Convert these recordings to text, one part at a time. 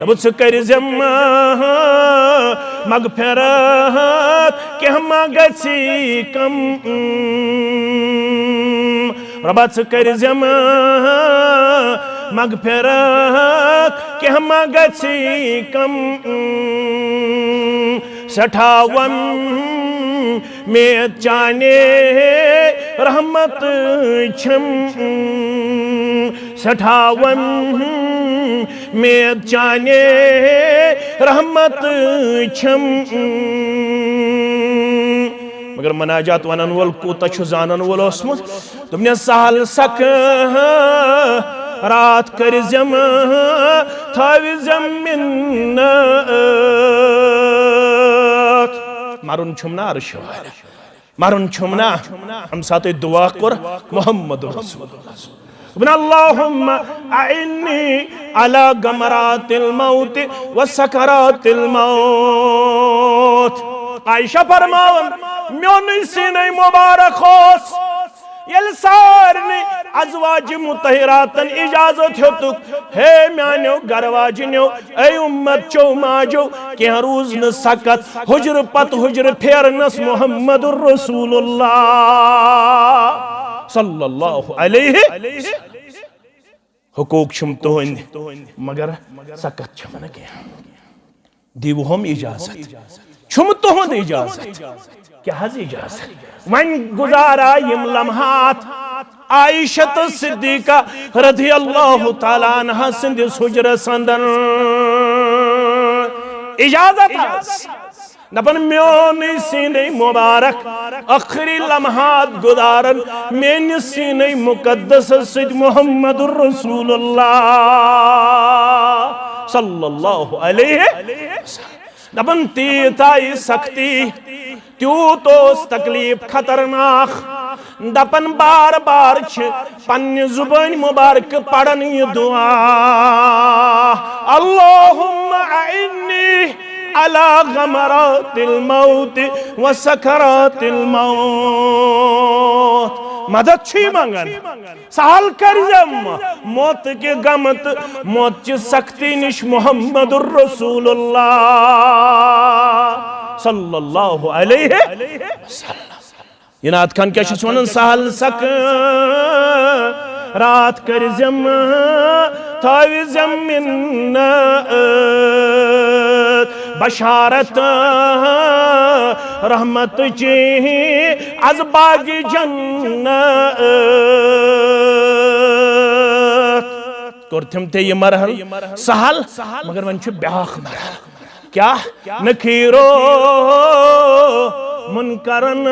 Rab sı karizem magfirat keh magasi kam Rab sı karizem magfirat keh magasi kam Sathavan में चाने रहमत छम सठावन में चाने रहमत छम मगर मनाजात वनन वोल कूता छु जानन वोल ओसमुत तुमने सहल सक रात कर जम थाव जमिन मारुन छुमना अर्श मारुन छुमना हम साथ दुआ कर मोहम्मद रसूलुल्लाह इब्न अल्लाहुम्मा अइन्नी अला गमरातिल मौत व सकरातिल मौत आयशा फरमावन म्योन सीने मुबारक होस यल सारने अज़वाज मुतहरातन इजाजत हेतुक हे म्यानो गरवाजनो ऐ उम्मत चो माजो के रोज न सकत हुजर पत हुजर फेरनस मुहम्मदुर रसूलुल्लाह सल्लल्लाहु अलैहि हुकूक छुम तोहन मगर सकत छम न के दीव हम इजाजत छुम तोहन इजाजत क्या हज इजाजत वन गुजारा यम लम्हात आयशत सिद्दीका रज़ियल्लाहु ताला अन्हा सिंदिस हुजरस अंदर इजाजत दपन म्योन सीने मुबारक आखिरी लम्हात गुजारन मेन सीने मुकद्दस सिद मुहम्मदुर रसूलुल्लाह सल्लल्लाहु अलैहि वसल्लम दपन तीताई सख्ती त्यूतोस तकलीफ खतरनाक दपन बार बार पन्ने जुबान मुबारक पढ़न ये दुआ अल्लाहुम्मा अइन्नी अला गमरातिल मौत व सकरातिल मौत मदद छी मंगन सहल कर जम मौत के गमत मौत की सख्ती निश मुहम्मदुर रसूलुल्लाह सल्लल्लाहु अलैहि वसल्लम इनात खान क्या वनन सहल सक रात कर जम थाव जमिन बशारत रहमत ची अज बागी जन्नत कोरथम ते ये मरहल सहल मगर वन छु ब्याख मरहल क्या नखीरो मुनकरन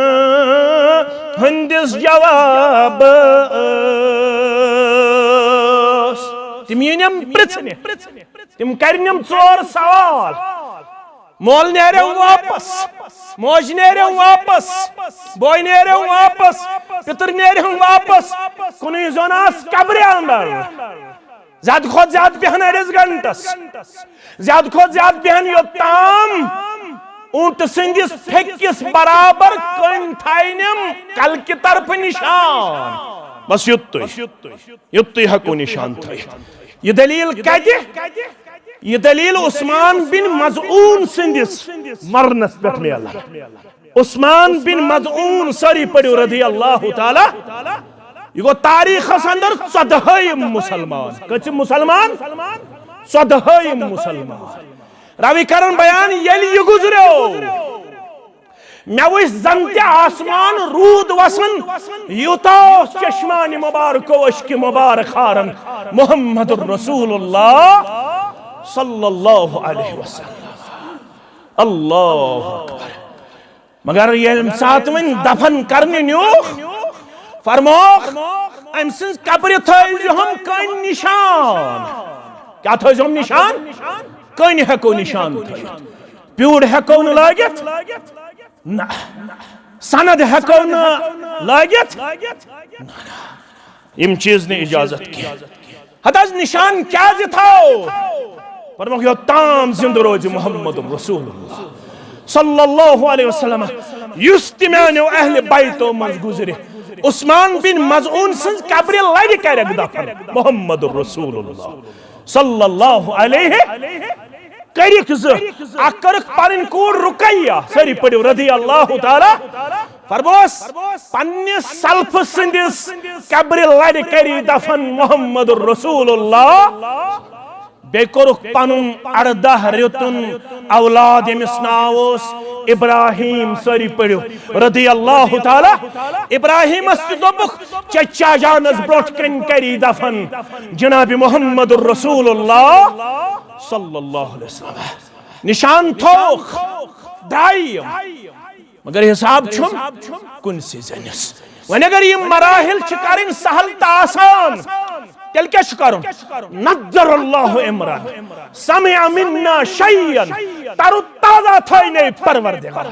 हंदिस जवाब तिम यम पृछने तिम करनम चोर सवाल मोल नेरे वापस मोज नेरे वापस बॉय नेरे वापस पितर नेरे वापस कुनी जोनास कब्र अंदर ज्यादा खोद ज्यादा बेहन अरिस घंटस ज्यादा खोद ज्यादा बेहन योत्ताम ऊंट सिंगिस फेकिस बराबर कन थाइनम कल की तरफ निशान बस युत्तुई हको निशान थाई ये दलील कते ये दलील उस्मान बिन मज़ऊन सिंदिस मरनस पे मिला उस्मान बिन मज़ऊन सरी पड़ो रज़ियल्लाहु ताला ये गो तारीख अंदर 14 मुसलमान कच मुसलमान 14 मुसलमान रावी करन बयान यली ये गुजरो मैं वो जंते आसमान रूद वसन युता चश्मान मुबारक वश्क मुबारक हारन मुहम्मदुर रसूलुल्लाह सल्लल्लाहु अलैहि वसल्लम अल्लाहु अकबर मगर ये सातवें दफन करने न्योख फरमो अम सिंस कब्र थो हम कन निशान क्या थो हम निशान कन हेको निशान थो प्यूर हेको न लागित ना सनद हेको न लागित इम चीज ने इजाजत की हदज निशान क्या थाओ फरमो यो ताम जिंद रोज मुहम्मद रसूलुल्लाह सल्लल्लाहु अलैहि वसल्लम युस्तिमानो अहले बैतो मज गुजरे उस्मान बिन मज़ऊन सिंस कब्र लग कर दफन मुहम्मद रसूलुल्लाह सल्लल्लाहु अलैहि करिक ज अकरक पन कूर रुकैया सरी पड़ो रदी अल्लाह ताला फरमोस पन्ने सल्फ सिंदिस कब्र लड़ करी दफन मुहम्मदुर रसूलुल्लाह बेकोरुक पनुन 18 रेतुन औलाद यमिस नाव इब्राहिम सरी पड़ो रदी अल्लाह ताला इब्राहिम दोपुक चचा जानस ब्रोट कन करी दफन जनाब मुहम्मदुर रसूलुल्लाह सल्लल्लाहु अलैहि वसल्लम निशान थोख दायम मगर हिसाब छुम कुन से जनिस वन अगर ये मराहिल करें सहल आसान तेल क्या करुन नज़्ज़रल्लाहु इमरान समिअ मिन्ना शैयन तरु ताजा थई नहीं परवरदिगार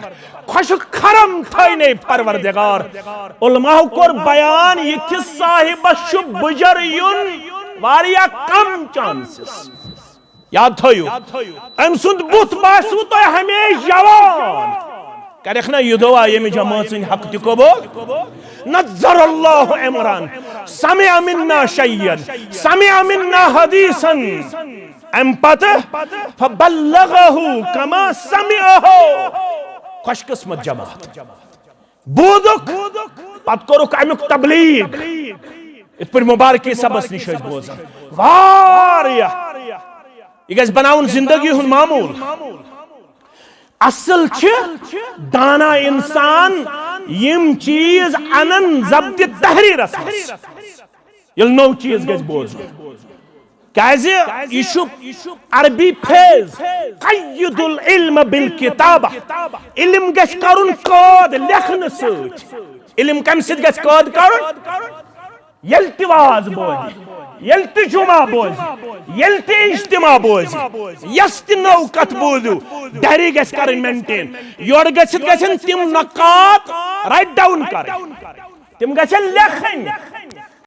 खुश खरम थई नहीं परवरदिगार उलमाओं कोर बयान ये कि साहिब शुभ बुजर युन वारिया कम चांसेस याद थयो अम सुंद बुत बासु तो हमें जवान करखना युदवा ये में जमात हक तिकोबोल नज़्ज़रल्लाहु इमरान समिअ मिन्ना शैयन समिअ मिन्ना हदीसन अम पत फबल्लगहु कमा समिअहु खुशकिस्मत जमात बोदुक पत कोरुक अमुक तबलीग इत पर मुबारकी सबस निश बोजन वारिया ये गज बनाउन जिंदगी हुन मामूल असल दाना इंसान यम चीज अनन जब्त तहरीर ये नौ चीज गज बोज अरबी फेज क़य्यदुल इल्म बिल किताबा इल्म गज करुन कद लेखन सत इल्म कम सत गज कद करुन यल्ति वाज बोज यल्ति जुमा बोज यल्ति इज्तिमा बोज यस्त नौ कत बोजू डायरी गस करन मेंटेन योर गसित गसन तिम नकात राइट डाउन कर तिम गसन लेखन